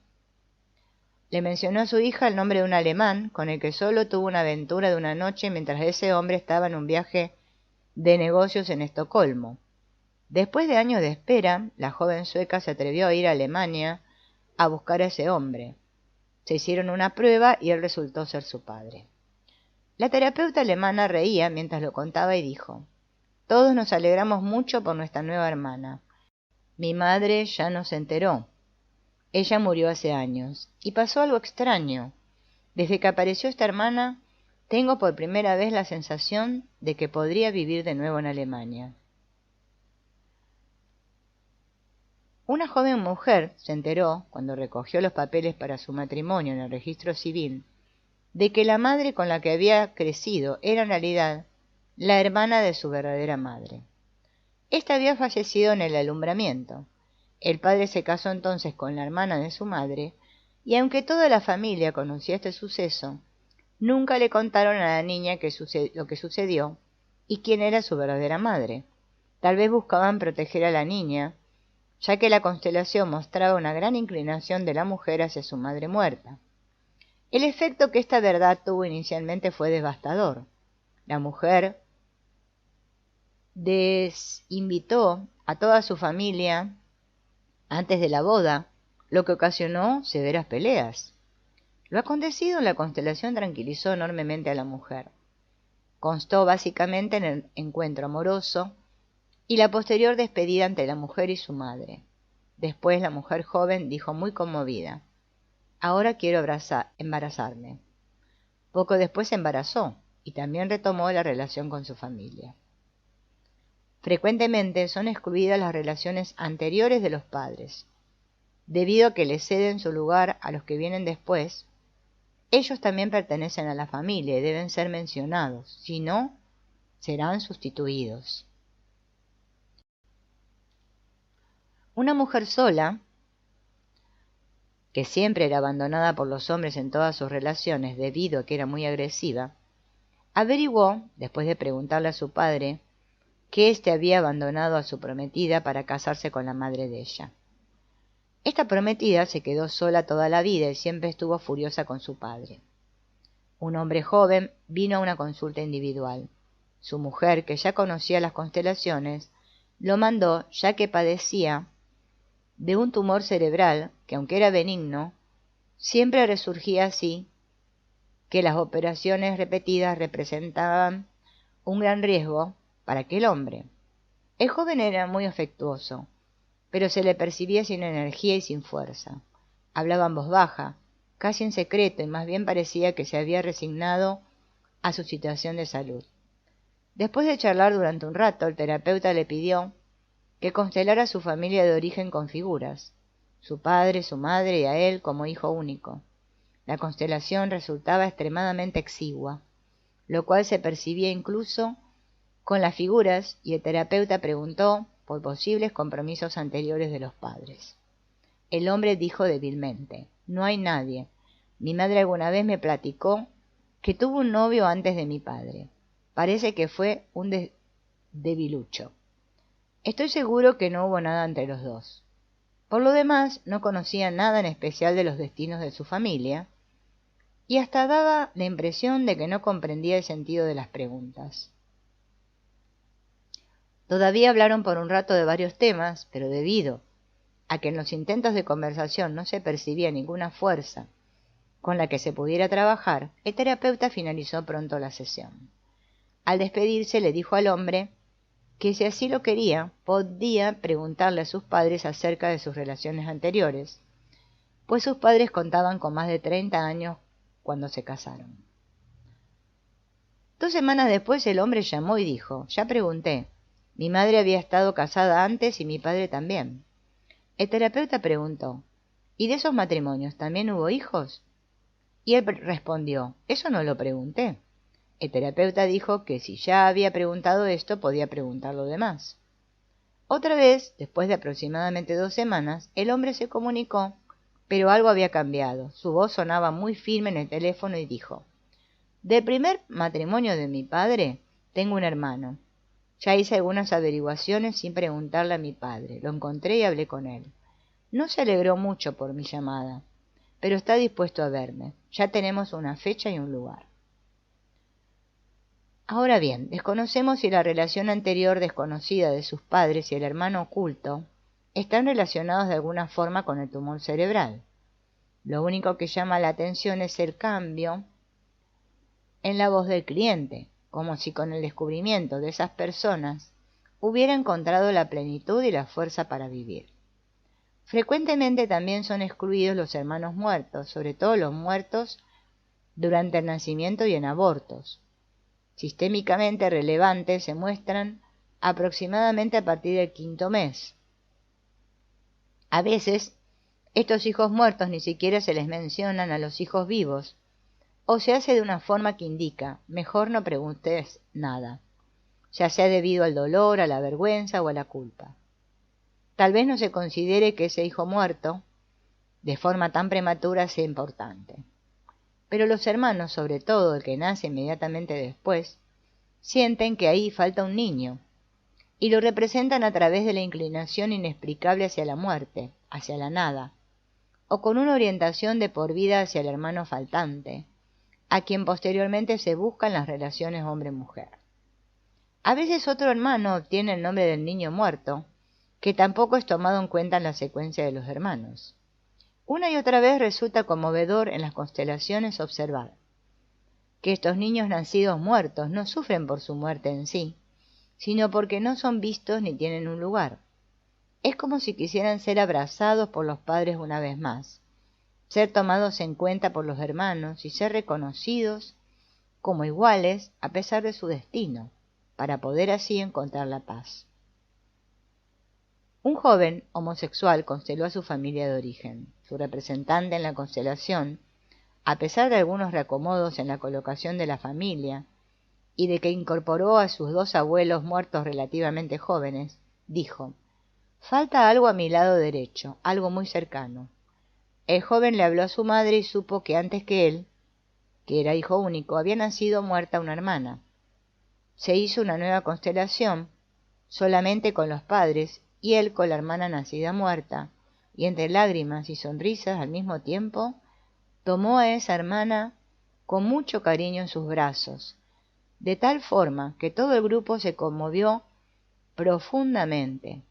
Le mencionó a su hija el nombre de un alemán con el que solo tuvo una aventura de una noche mientras ese hombre estaba en un viaje de negocios en Estocolmo. Después de años de espera, la joven sueca se atrevió a ir a Alemania a buscar a ese hombre. Se hicieron una prueba y él resultó ser su padre. La terapeuta alemana reía mientras lo contaba y dijo: Todos nos alegramos mucho por nuestra nueva hermana. Mi madre ya no se enteró. Ella murió hace años, y pasó algo extraño. Desde que apareció esta hermana, tengo por primera vez la sensación de que podría vivir de nuevo en Alemania. Una joven mujer se enteró, cuando recogió los papeles para su matrimonio en el registro civil, de que la madre con la que había crecido era en realidad la hermana de su verdadera madre. Esta había fallecido en el alumbramiento. El padre se casó entonces con la hermana de su madre, y aunque toda la familia conocía este suceso, nunca le contaron a la niña lo que sucedió y quién era su verdadera madre. Tal vez buscaban proteger a la niña, ya que la constelación mostraba una gran inclinación de la mujer hacia su madre muerta. El efecto que esta verdad tuvo inicialmente fue devastador. La mujer desinvitó a toda su familia antes de la boda, lo que ocasionó severas peleas. Lo acontecido en la constelación tranquilizó enormemente a la mujer. Constó básicamente en el encuentro amoroso y la posterior despedida ante la mujer y su madre. Después la mujer joven dijo muy conmovida: «Ahora quiero embarazarme». Poco después se embarazó y también retomó la relación con su familia. Frecuentemente son excluidas las relaciones anteriores de los padres. Debido a que les ceden su lugar a los que vienen después, ellos también pertenecen a la familia y deben ser mencionados, si no, serán sustituidos. Una mujer sola, que siempre era abandonada por los hombres en todas sus relaciones debido a que era muy agresiva, averiguó, después de preguntarle a su padre, que éste había abandonado a su prometida para casarse con la madre de ella. Esta prometida se quedó sola toda la vida y siempre estuvo furiosa con su padre. Un hombre joven vino a una consulta individual. Su mujer, que ya conocía las constelaciones, lo mandó ya que padecía de un tumor cerebral que, aunque era benigno, siempre resurgía así, que las operaciones repetidas representaban un gran riesgo para aquel hombre. El joven era muy afectuoso, pero se le percibía sin energía y sin fuerza. Hablaba en voz baja, casi en secreto, y más bien parecía que se había resignado a su situación de salud. Después de charlar durante un rato, el terapeuta le pidió que constelara a su familia de origen con figuras, su padre, su madre y a él como hijo único. La constelación resultaba extremadamente exigua, lo cual se percibía incluso con las figuras, y el terapeuta preguntó por posibles compromisos anteriores de los padres. El hombre dijo débilmente: «No hay nadie. Mi madre alguna vez me platicó que tuvo un novio antes de mi padre. Parece que fue un debilucho. Estoy seguro que no hubo nada entre los dos. Por lo demás, no conocía nada en especial de los destinos de su familia, y hasta daba la impresión de que no comprendía el sentido de las preguntas». Todavía hablaron por un rato de varios temas, pero debido a que en los intentos de conversación no se percibía ninguna fuerza con la que se pudiera trabajar, el terapeuta finalizó pronto la sesión. Al despedirse le dijo al hombre que si así lo quería, podía preguntarle a sus padres acerca de sus relaciones anteriores, pues sus padres contaban con más de 30 años cuando se casaron. 2 semanas después el hombre llamó y dijo: «Ya pregunté. Mi madre había estado casada antes y mi padre también». El terapeuta preguntó: «¿Y de esos matrimonios también hubo hijos?». Y él respondió: «Eso no lo pregunté». El terapeuta dijo que si ya había preguntado esto, podía preguntar lo demás. Otra vez, después de aproximadamente 2 semanas, el hombre se comunicó, pero algo había cambiado. Su voz sonaba muy firme en el teléfono y dijo: «Del primer matrimonio de mi padre, tengo un hermano. Ya hice algunas averiguaciones sin preguntarle a mi padre. Lo encontré y hablé con él. No se alegró mucho por mi llamada, pero está dispuesto a verme. Ya tenemos una fecha y un lugar». Ahora bien, desconocemos si la relación anterior desconocida de sus padres y el hermano oculto están relacionados de alguna forma con el tumor cerebral. Lo único que llama la atención es el cambio en la voz del cliente, como si con el descubrimiento de esas personas hubiera encontrado la plenitud y la fuerza para vivir. Frecuentemente también son excluidos los hermanos muertos, sobre todo los muertos durante el nacimiento y en abortos. Sistémicamente relevantes se muestran aproximadamente a partir del 5.º mes. A veces, estos hijos muertos ni siquiera se les mencionan a los hijos vivos, o se hace de una forma que indica, mejor no preguntes nada, ya sea debido al dolor, a la vergüenza o a la culpa. Tal vez no se considere que ese hijo muerto, de forma tan prematura, sea importante. Pero los hermanos, sobre todo el que nace inmediatamente después, sienten que ahí falta un niño, y lo representan a través de la inclinación inexplicable hacia la muerte, hacia la nada, o con una orientación de por vida hacia el hermano faltante, a quien posteriormente se buscan las relaciones hombre-mujer. A veces otro hermano obtiene el nombre del niño muerto, que tampoco es tomado en cuenta en la secuencia de los hermanos. Una y otra vez resulta conmovedor en las constelaciones observar que estos niños nacidos muertos no sufren por su muerte en sí, sino porque no son vistos ni tienen un lugar. Es como si quisieran ser abrazados por los padres una vez más, ser tomados en cuenta por los hermanos y ser reconocidos como iguales a pesar de su destino, para poder así encontrar la paz. Un joven homosexual consteló a su familia de origen. Su representante en la constelación, a pesar de algunos reacomodos en la colocación de la familia y de que incorporó a sus 2 abuelos muertos relativamente jóvenes, dijo: «Falta algo a mi lado derecho, algo muy cercano». El joven le habló a su madre y supo que antes que él, que era hijo único, había nacido muerta una hermana. Se hizo una nueva constelación, solamente con los padres, y él con la hermana nacida muerta, y entre lágrimas y sonrisas al mismo tiempo, tomó a esa hermana con mucho cariño en sus brazos, de tal forma que todo el grupo se conmovió profundamente.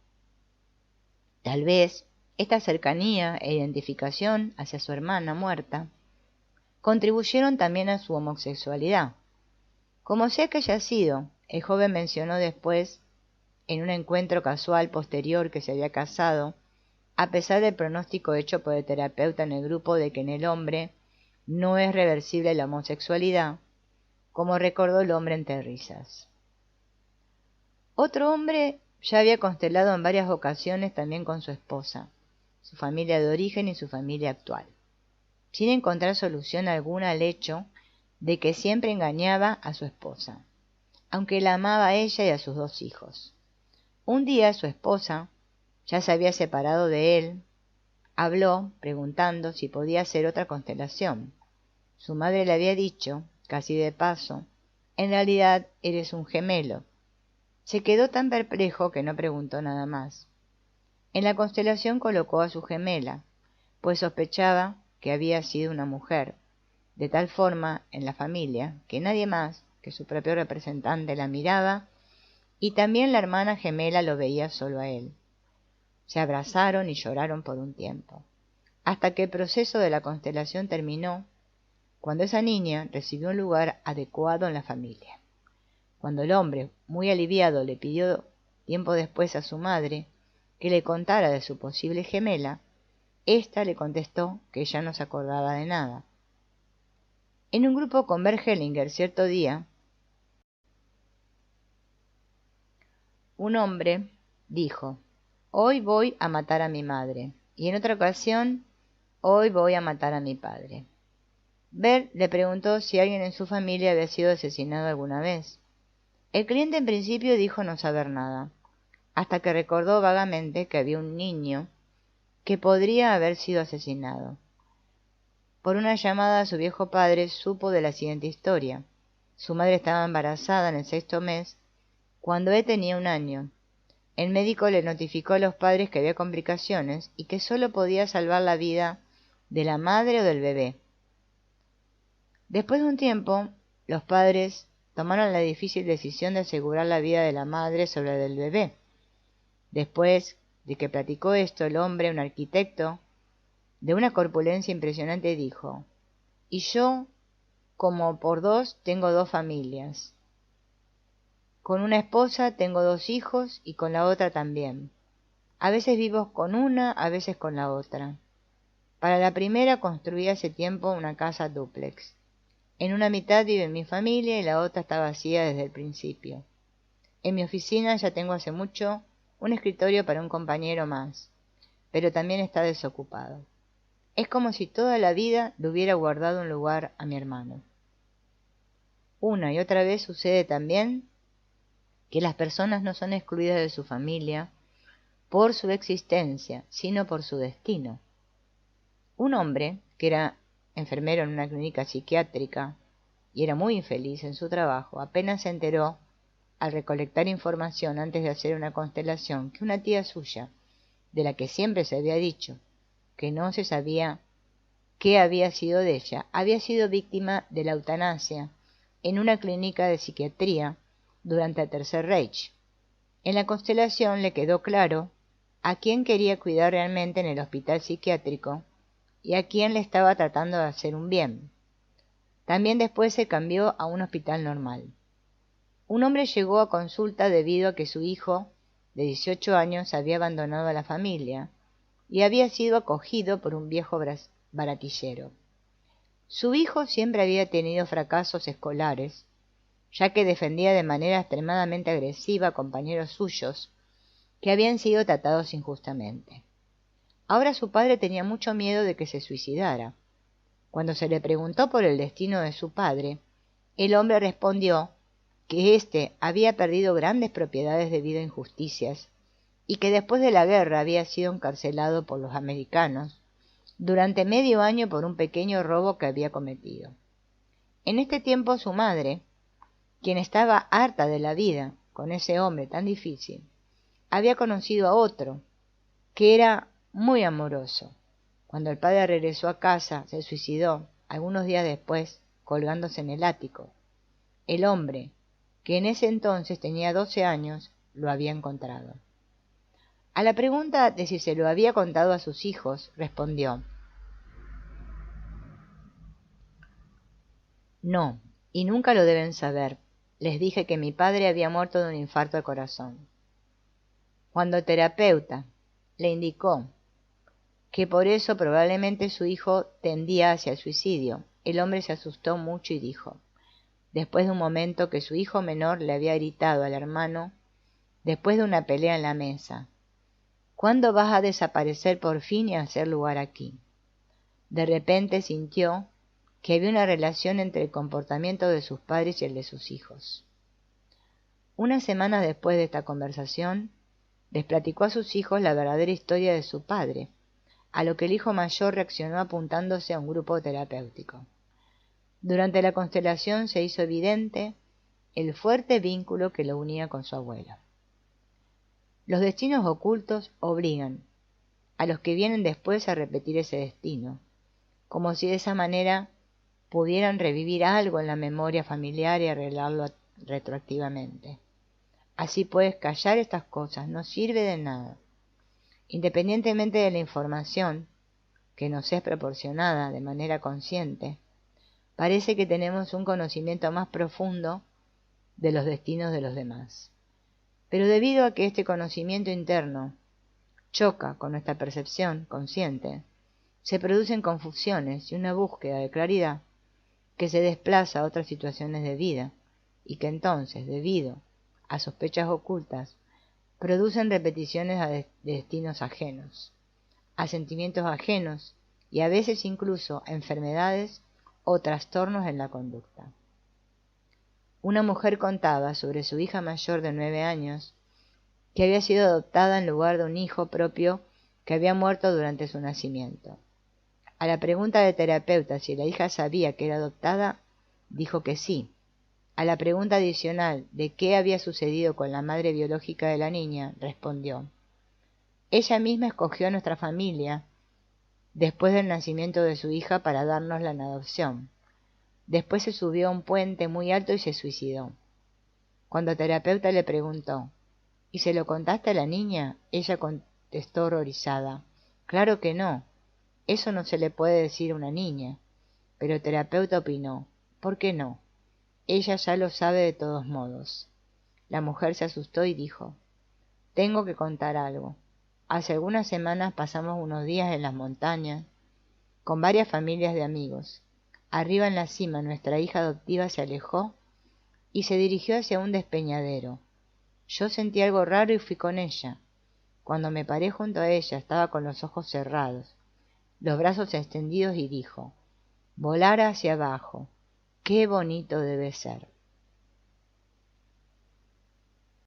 Tal vez esta cercanía e identificación hacia su hermana muerta contribuyeron también a su homosexualidad. Como sea que haya sido, el joven mencionó después, en un encuentro casual posterior, que se había casado, a pesar del pronóstico hecho por el terapeuta en el grupo de que en el hombre no es reversible la homosexualidad, como recordó el hombre entre risas. Otro hombre ya había constelado en varias ocasiones también con su esposa, su familia de origen y su familia actual, sin encontrar solución alguna al hecho de que siempre engañaba a su esposa, aunque la amaba a ella y a sus 2 hijos. Un día su esposa ya se había separado de él, habló preguntando si podía hacer otra constelación. Su madre le había dicho, casi de paso: «En realidad eres un gemelo». Se quedó tan perplejo que no preguntó nada más. En la constelación colocó a su gemela, pues sospechaba que había sido una mujer, de tal forma en la familia que nadie más que su propio representante la miraba, y también la hermana gemela lo veía solo a él. Se abrazaron y lloraron por un tiempo, hasta que el proceso de la constelación terminó, cuando esa niña recibió un lugar adecuado en la familia. Cuando el hombre, muy aliviado, le pidió tiempo después a su madre que le contara de su posible gemela, ésta le contestó que ella no se acordaba de nada. En un grupo con Bert Hellinger cierto día, un hombre dijo: «Hoy voy a matar a mi madre», y en otra ocasión: «Hoy voy a matar a mi padre». Bert le preguntó si alguien en su familia había sido asesinado alguna vez. El cliente en principio dijo no saber nada, hasta que recordó vagamente que había un niño que podría haber sido asesinado. Por una llamada a su viejo padre supo de la siguiente historia. Su madre estaba embarazada en el 6.º mes, cuando él tenía 1 año. El médico le notificó a los padres que había complicaciones y que solo podía salvar la vida de la madre o del bebé. Después de un tiempo, los padres tomaron la difícil decisión de asegurar la vida de la madre sobre la del bebé. Después de que platicó esto, el hombre, un arquitecto de una corpulencia impresionante, dijo: «Y yo, como por 2, tengo 2 familias». Con una esposa tengo 2 hijos y con la otra también. A veces vivo con una, a veces con la otra. Para la primera construí hace tiempo una casa dúplex. En una mitad vive mi familia y la otra está vacía desde el principio. En mi oficina ya tengo hace mucho un escritorio para un compañero más, pero también está desocupado. Es como si toda la vida le hubiera guardado un lugar a mi hermano. Una y otra vez sucede también que las personas no son excluidas de su familia por su existencia, sino por su destino. Un hombre, que era enfermero en una clínica psiquiátrica y era muy infeliz en su trabajo, apenas se enteró, al recolectar información antes de hacer una constelación, que una tía suya, de la que siempre se había dicho que no se sabía qué había sido de ella, había sido víctima de la eutanasia en una clínica de psiquiatría durante el Tercer Reich. En la constelación le quedó claro a quién quería cuidar realmente en el hospital psiquiátrico y a quién le estaba tratando de hacer un bien. También después se cambió a un hospital normal. Un hombre llegó a consulta debido a que su hijo, de 18 años, había abandonado a la familia y había sido acogido por un viejo baratillero. Su hijo siempre había tenido fracasos escolares, ya que defendía de manera extremadamente agresiva a compañeros suyos que habían sido tratados injustamente. Ahora su padre tenía mucho miedo de que se suicidara. Cuando se le preguntó por el destino de su padre, el hombre respondió que éste había perdido grandes propiedades debido a injusticias y que después de la guerra había sido encarcelado por los americanos durante medio año por un pequeño robo que había cometido. En este tiempo su madre, quien estaba harta de la vida con ese hombre tan difícil, había conocido a otro, que era muy amoroso. Cuando el padre regresó a casa, se suicidó, algunos días después, colgándose en el ático. El hombre, que en ese entonces tenía 12 años, lo había encontrado. A la pregunta de si se lo había contado a sus hijos, respondió: no, y nunca lo deben saber. Les dije que mi padre había muerto de un infarto al corazón. Cuando el terapeuta le indicó que por eso probablemente su hijo tendía hacia el suicidio, el hombre se asustó mucho y dijo, después de un momento, que su hijo menor le había gritado al hermano, después de una pelea en la mesa: ¿cuándo vas a desaparecer por fin y a hacer lugar aquí? De repente sintió que había una relación entre el comportamiento de sus padres y el de sus hijos. Unas semanas después de esta conversación, les platicó a sus hijos la verdadera historia de su padre, a lo que el hijo mayor reaccionó apuntándose a un grupo terapéutico. Durante la constelación se hizo evidente el fuerte vínculo que lo unía con su abuelo. Los destinos ocultos obligan a los que vienen después a repetir ese destino, como si de esa manera pudieran revivir algo en la memoria familiar y arreglarlo retroactivamente. Así pues, callar estas cosas no sirve de nada. Independientemente de la información que nos es proporcionada de manera consciente, parece que tenemos un conocimiento más profundo de los destinos de los demás. Pero debido a que este conocimiento interno choca con nuestra percepción consciente, se producen confusiones y una búsqueda de claridad que se desplaza a otras situaciones de vida y que entonces, debido a sospechas ocultas, producen repeticiones de destinos ajenos, a sentimientos ajenos y a veces incluso a enfermedades o trastornos en la conducta. Una mujer contaba sobre su hija mayor de 9 años que había sido adoptada en lugar de un hijo propio que había muerto durante su nacimiento. A la pregunta del terapeuta si la hija sabía que era adoptada, dijo que sí. A la pregunta adicional de qué había sucedido con la madre biológica de la niña, respondió: ella misma escogió a nuestra familia después del nacimiento de su hija para dárnosla en adopción. Después se subió a un puente muy alto y se suicidó. Cuando el terapeuta le preguntó: ¿y se lo contaste a la niña?, ella contestó horrorizada: claro que no, eso no se le puede decir a una niña. Pero el terapeuta opinó: ¿por qué no? Ella ya lo sabe de todos modos. La mujer se asustó y dijo: «Tengo que contar algo. Hace algunas semanas pasamos unos días en las montañas con varias familias de amigos. Arriba en la cima nuestra hija adoptiva se alejó y se dirigió hacia un despeñadero. Yo sentí algo raro y fui con ella. Cuando me paré junto a ella estaba con los ojos cerrados, los brazos extendidos y dijo: volar hacia abajo. ¡Qué bonito debe ser!».